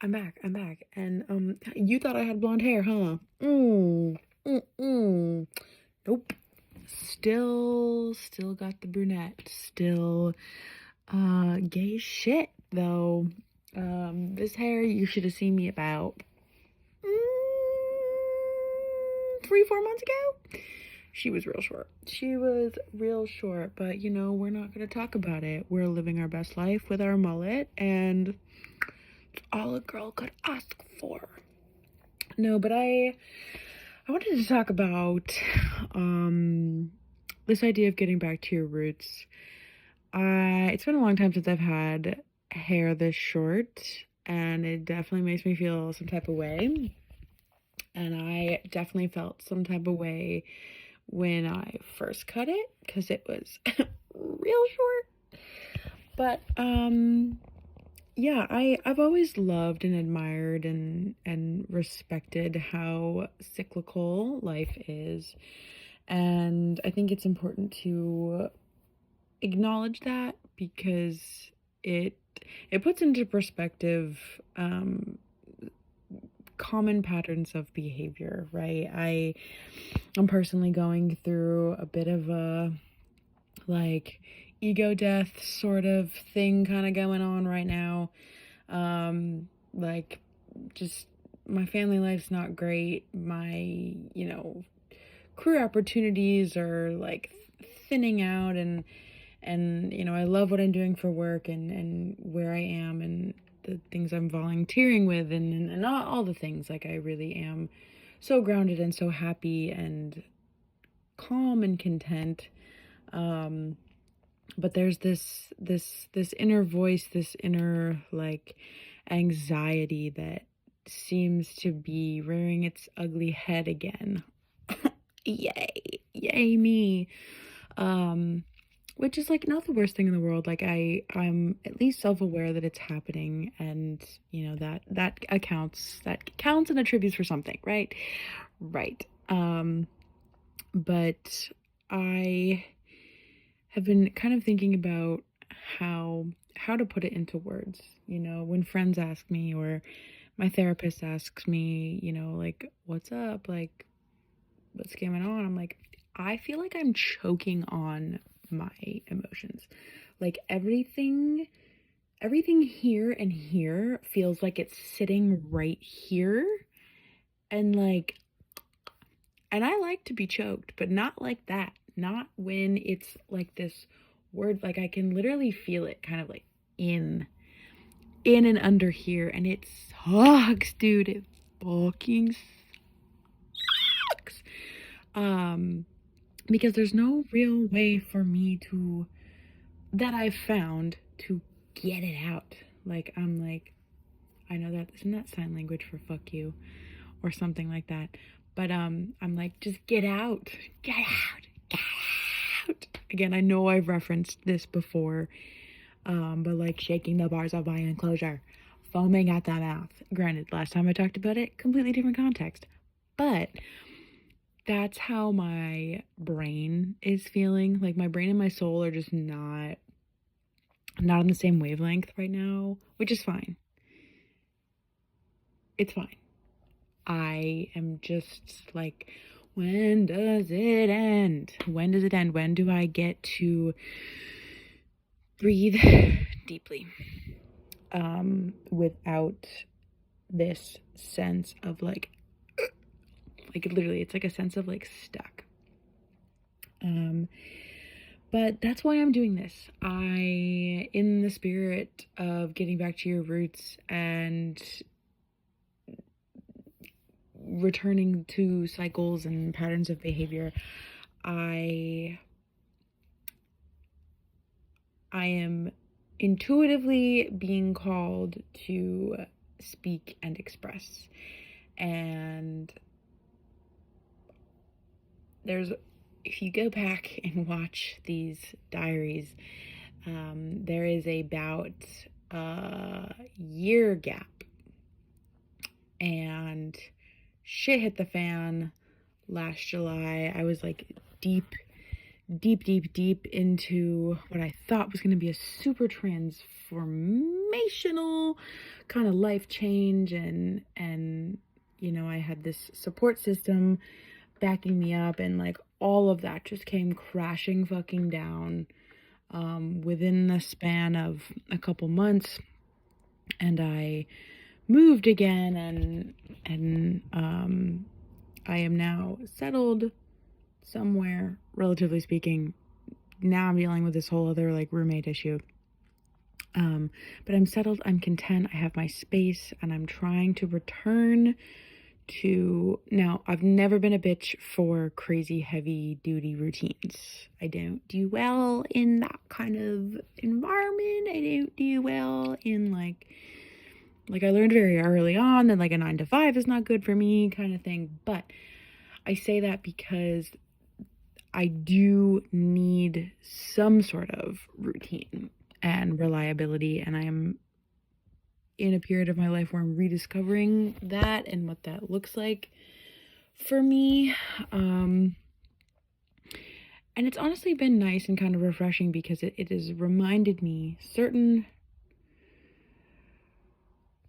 I'm back. And you thought I had blonde hair, huh? Nope. Still got the brunette. Still gay shit though. This hair you should have seen me about 3-4 months ago. She was real short. She was real short, but you know, we're not gonna talk about it. We're living our best life with our mullet, and it's all a girl could ask for. No, but I wanted to talk about this idea of getting back to your roots. It's been a long time since I've had hair this short, and it definitely makes me feel some type of way. And I definitely felt some type of way when I first cut it because it was real short. But yeah, I've always loved and admired and respected how cyclical life is. And I think it's important to acknowledge that because it it puts into perspective common patterns of behavior, right? I'm personally going through a bit of a like ego death sort of thing kind of going on right now. Like just my family life's not great. My, career opportunities are like thinning out, and I love what I'm doing for work and where I am and the things I'm volunteering with and not all the things. Like I really am so grounded and so happy and calm and content. But there's this inner voice, this inner like anxiety that seems to be rearing its ugly head again. Yay me. Um which is like not the worst thing in the world. Like I'm at least self-aware that it's happening, and that counts and attributes for something, right? Right. But I have been kind of thinking about how to put it into words. When friends ask me or my therapist asks me, like, what's up? Like, what's going on? I'm like, I feel like I'm choking on my emotions. Like everything here and here feels like it's sitting right here, and I like to be choked, but not like that. Not when it's like this word, like I can literally feel it kind of like in and under here, and it sucks, dude. It fucking sucks. Because there's no real way for me that I've found to get it out. Like I'm like, I know that isn't that sign language for fuck you or something like that. But I'm like, just get out. Get out. Get out. Again, I know I've referenced this before. But like shaking the bars of my enclosure, foaming at the mouth. Granted, last time I talked about it, completely different context. But that's how my brain is feeling. Like my brain and my soul are just not on the same wavelength right now, which is fine. It's fine. I am just like, when does it end? When does it end? When do I get to breathe deeply without this sense of like literally it's like a sense of like stuck. But that's why I'm doing this. In the spirit of getting back to your roots and returning to cycles and patterns of behavior, I am intuitively being called to speak and express. And if you go back and watch these diaries, there is about a year gap, and shit hit the fan last July. I was like deep deep into what I thought was going to be a super transformational kind of life change, and you know, I had this support system backing me up, and like all of that just came crashing fucking down within the span of a couple months. And I moved again, and I am now settled somewhere, relatively speaking. Now I'm dealing with this whole other like roommate issue. But I'm settled, I'm content, I have my space, and I'm trying to return to, now I've never been a bitch for crazy heavy duty routines. I don't do well in that kind of environment. I don't do well in like I learned very early on that like a 9 to 5 is not good for me kind of thing. But I say that because I do need some sort of routine and reliability, and I am in a period of my life where I'm rediscovering that and what that looks like for me. And it's honestly been nice and kind of refreshing because it has reminded me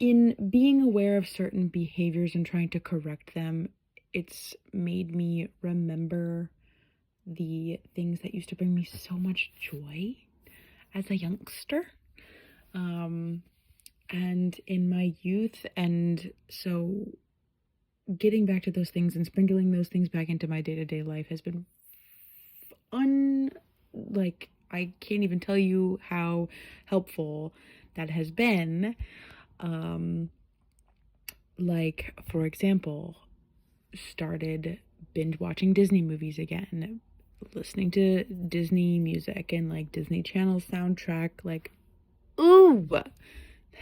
in being aware of certain behaviors and trying to correct them, it's made me remember the things that used to bring me so much joy as a youngster. And in my youth, and so getting back to those things and sprinkling those things back into my day-to-day life has been like, I can't even tell you how helpful that has been. Like, for example, started binge watching Disney movies again, listening to Disney music and like Disney Channel soundtrack, like, ooh,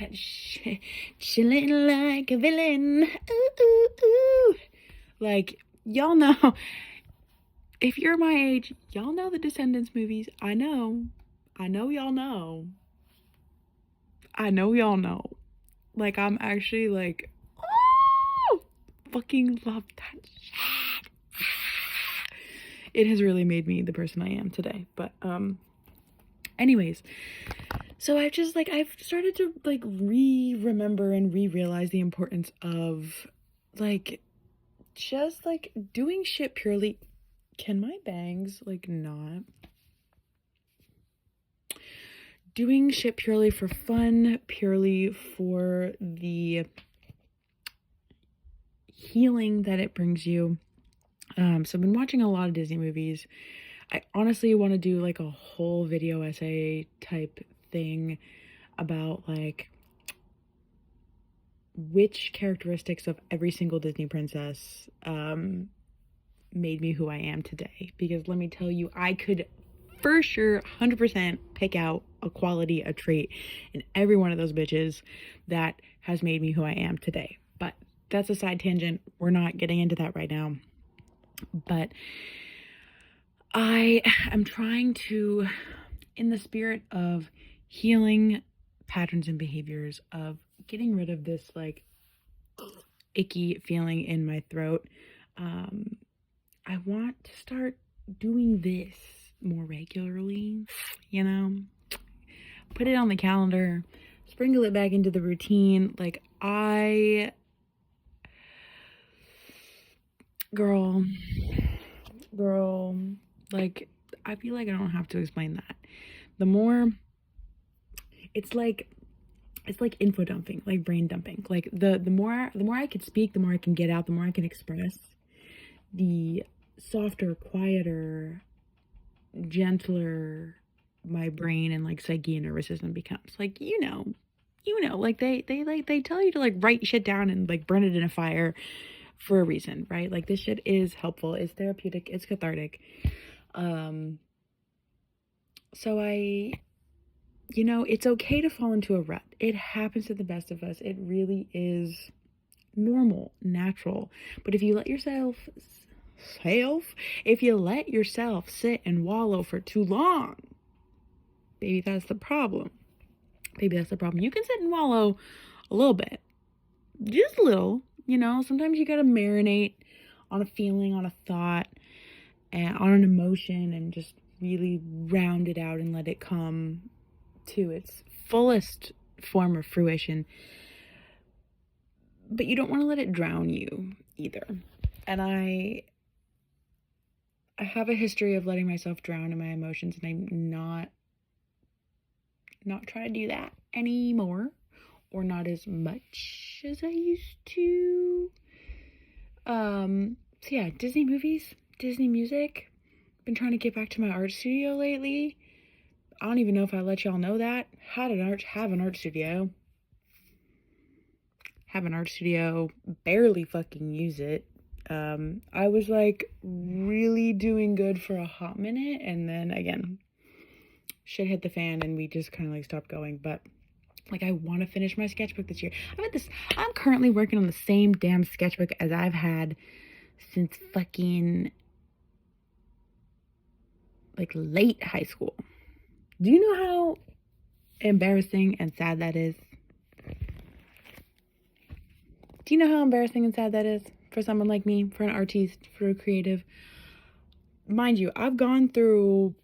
that shit, chilling like a villain, ooh. Like, y'all know, if you're my age, y'all know the Descendants movies. I know y'all know. Y'all know. Like, I'm actually like, oh, fucking love that shit. It has really made me the person I am today. But, anyways, so I've started to like remember and realize the importance of like just like doing shit purely. Can my bangs like not? Doing shit purely for fun, purely for the healing that it brings you. So I've been watching a lot of Disney movies. I honestly want to do like a whole video essay type thing about like which characteristics of every single Disney princess made me who I am today. Because let me tell you, I could for sure 100% pick out a quality, a trait in every one of those bitches that has made me who I am today. But that's a side tangent. We're not getting into that right now. But I am trying to, in the spirit of healing patterns and behaviors, of getting rid of this like icky feeling in my throat, I want to start doing this more regularly, you know, put it on the calendar, sprinkle it back into the routine. Like, girl, like, I feel like I don't have to explain that. The more, it's like info dumping, like brain dumping. Like the more I can speak, the more I can get out, the more I can express, the softer, quieter, gentler my brain and like psyche and nervous system becomes. Like, you know, like they tell you to like write shit down and like burn it in a fire for a reason, right? Like, this shit is helpful, it's therapeutic, it's cathartic. So you know, it's okay to fall into a rut. It happens to the best of us. It really is normal, natural. But if you let yourself sit and wallow for too long, baby, that's the problem. You can sit and wallow a little bit, just a little, you know. Sometimes you gotta marinate on a feeling, on a thought, and on an emotion, and just really round it out and let it come to its fullest form of fruition. But you don't want to let it drown you either. And I have a history of letting myself drown in my emotions, and I'm not trying to do that anymore, or not as much as I used to. So yeah, Disney movies, Disney music. Been trying to get back to my art studio lately. I don't even know if I let y'all know that. Have an art studio. Have an art studio, barely fucking use it. I was like really doing good for a hot minute, and then again, shit hit the fan and we just kind of like stopped going. But like, I want to finish my sketchbook this year. I'm currently working on the same damn sketchbook as I've had since fucking like late high school. Do you know how embarrassing and sad that is? Do you know how embarrassing and sad that is for someone like me, for an artist, for a creative? Mind you, I've gone through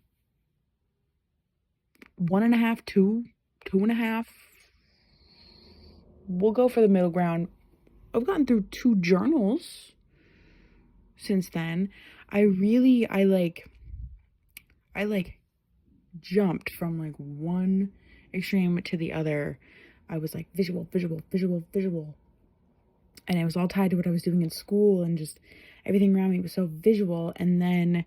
1.5, 2.5. We'll go for the middle ground. I've gotten through 2 journals since then. I jumped from like one extreme to the other. I was like visual. And it was all tied to what I was doing in school, and just everything around me was so visual. And then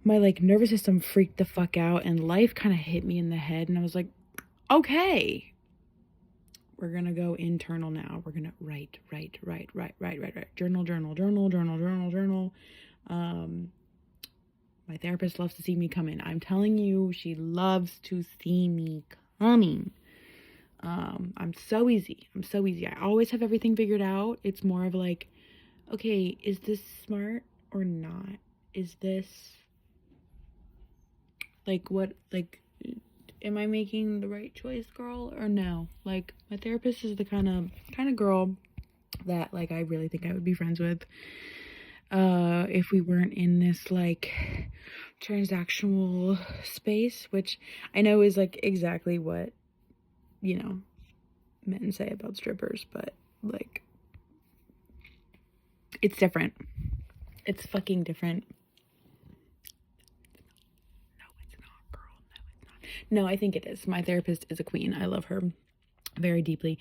my like nervous system freaked the fuck out, and life kind of hit me in the head, and I was like, okay, we're gonna go internal now. We're gonna write. Journal. My therapist loves to see me coming. I'm telling you, she loves to see me coming. I'm so easy. I always have everything figured out. It's more of like, okay, is this smart or not? Is this like am I making the right choice, girl, or no? Like, my therapist is the kind of girl that like I really think I would be friends with if we weren't in this like transactional space, which I know is like exactly what, you know, men say about strippers, but like, it's different. It's fucking different. No, it's not, girl. No, it's not. No, I think it is. My therapist is a queen. I love her very deeply.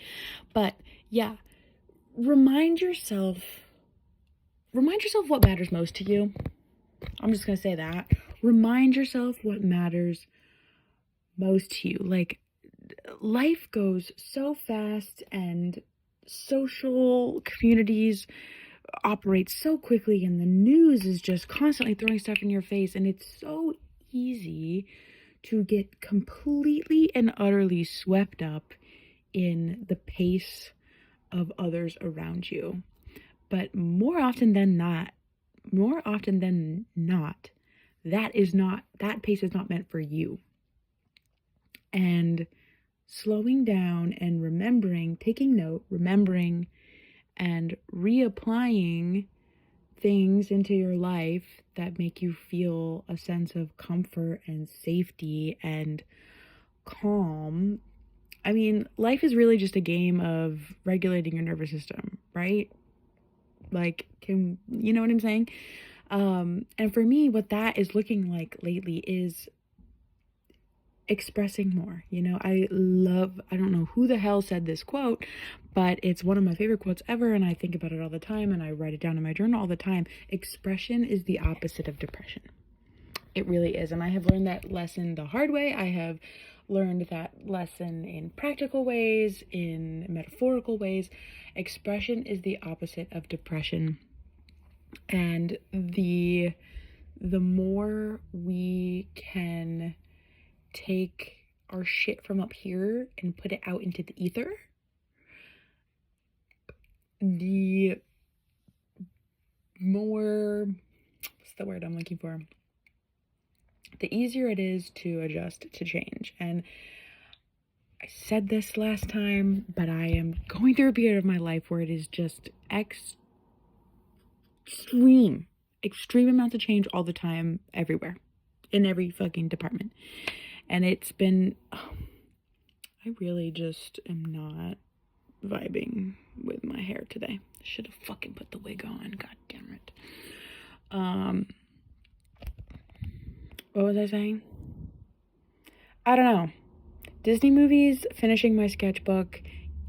But yeah, remind yourself what matters most to you. I'm just gonna say that. Remind yourself what matters most to you. Like, life goes so fast, and social communities operate so quickly, and the news is just constantly throwing stuff in your face, and it's so easy to get completely and utterly swept up in the pace of others around you. But more often than not, that pace is not meant for you. And slowing down and taking note, remembering and reapplying things into your life that make you feel a sense of comfort and safety and calm. I mean, life is really just a game of regulating your nervous system, right? Like, you know what I'm saying? And for me, what that is looking like lately is expressing more. You know, I don't know who the hell said this quote, but it's one of my favorite quotes ever, and I think about it all the time, and I write it down in my journal all the time. Expression is the opposite of depression. It really is. And I have learned that lesson the hard way. I have learned that lesson in practical ways, in metaphorical ways. Expression is the opposite of depression. And the more we can take our shit from up here and put it out into the ether, the more, what's the word I'm looking for? The easier it is to adjust to change. And I said this last time, but I am going through a period of my life where it is just extreme extreme amounts of change all the time, everywhere, in every fucking department. And it's been, I really just am not vibing with my hair today. Should have fucking put the wig on. God damn it. What was I saying? I don't know. Disney movies, finishing my sketchbook,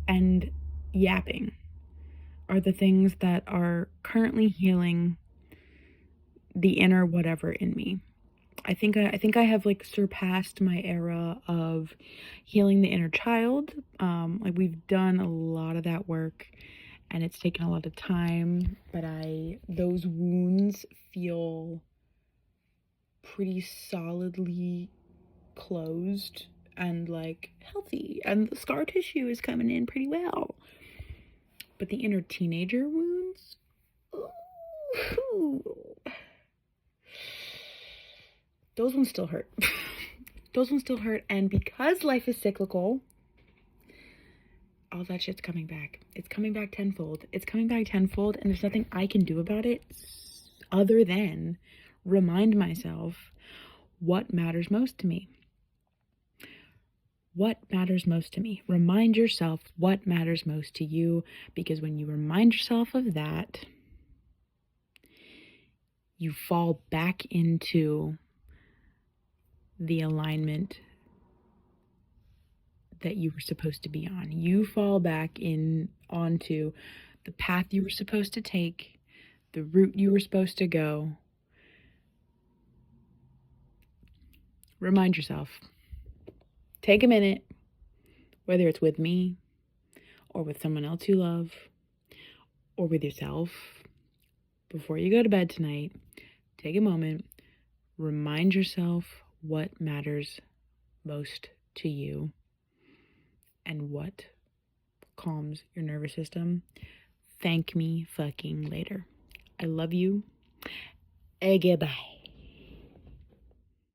and yapping are the things that are currently healing the inner whatever in me. I think I have like surpassed my era of healing the inner child. Like we've done a lot of that work and it's taken a lot of time, but those wounds feel pretty solidly closed and like healthy, and the scar tissue is coming in pretty well. But the inner teenager wounds, ooh, those ones still hurt. Those ones still hurt. And because life is cyclical, all that shit's coming back. It's coming back tenfold. It's coming back tenfold, and there's nothing I can do about it other than remind myself what matters most to me. What matters most to me? Remind yourself what matters most to you, because when you remind yourself of that, you fall back into the alignment that you were supposed to be on. You fall back onto the path you were supposed to take, the route you were supposed to go. Remind yourself. Take a minute, whether it's with me or with someone else you love or with yourself, before you go to bed tonight, take a moment, remind yourself what matters most to you and what calms your nervous system. Thank me fucking later. I love you. Goodbye.